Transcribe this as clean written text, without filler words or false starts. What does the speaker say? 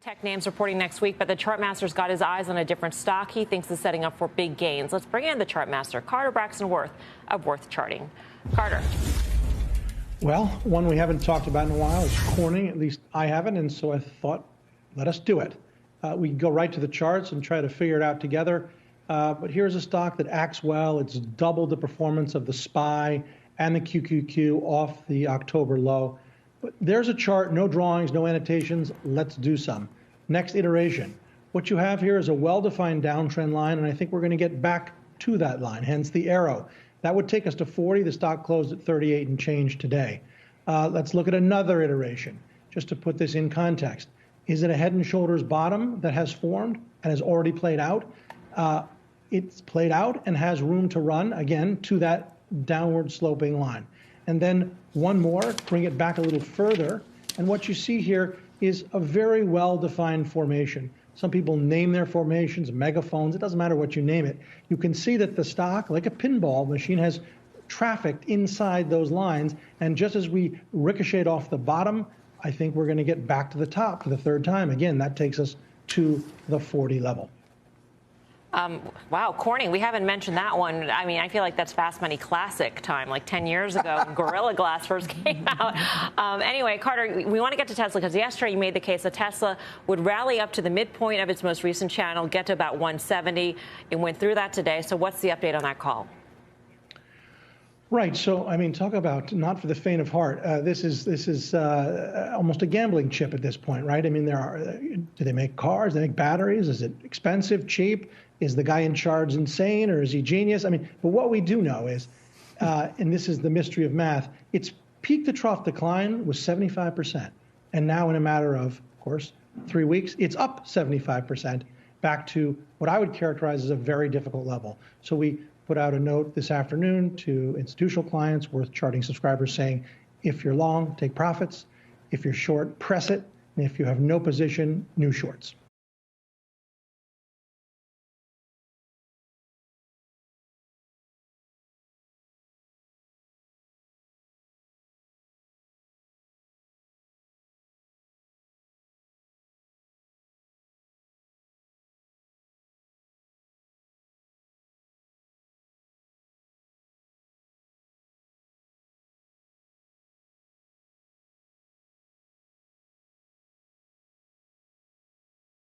Tech names reporting next week, but the chartmaster's got his eyes on a different stock he thinks is setting up for big gains. Let's bring in the chartmaster, Carter Braxton-Worth of Worth Charting. Carter. Well, one we haven't talked about in a while is Corning. At least I haven't, and so I thought, let us do it. We can go right to the charts and try to figure it out together. But here's a stock that acts well. It's doubled the performance of the SPY and the QQQ off the October low. But there's a chart, no drawings, no annotations. Let's do some. Next iteration. What you have here is a well-defined downtrend line, and I think we're going to get back to that line, hence the arrow. That would take us to 40. The stock closed at 38 and change today. Let's look at another iteration, just to put this in context. Is it a head and shoulders bottom that has formed and has already played out? It's played out and has room to run, again, to that downward sloping line. And then one more, bring it back a little further. And what you see here is a very well-defined formation. Some people name their formations megaphones. It doesn't matter what you name it. You can see that the stock, like a pinball machine, has trafficked inside those lines. And just as we ricocheted off the bottom, I think we're going to get back to the top for the third time. Again, that takes us to the 40 level. Wow, Corning, we haven't mentioned that one. I mean, I feel like that's Fast Money Classic time, like 10 years ago when Gorilla Glass first came out. Anyway, Carter, we want to get to Tesla because yesterday you made the case that Tesla would rally up to the midpoint of its most recent channel, get to about 170. It went through that today. So what's the update on that call? Right. So, I mean, talk about not for the faint of heart. This is almost a gambling chip at this point, right? I mean, do they make cars? Do they make batteries? Is it expensive, cheap? Is the guy in charge insane or is he genius? I mean, but what we do know is, and this is the mystery of math, its peak to trough decline was 75%. And now in a matter of course, 3 weeks, it's up 75% back to what I would characterize as a very difficult level. So we put out a note this afternoon to institutional clients, Worth Charting subscribers, saying, if you're long, take profits. If you're short, press it. And if you have no position, new shorts.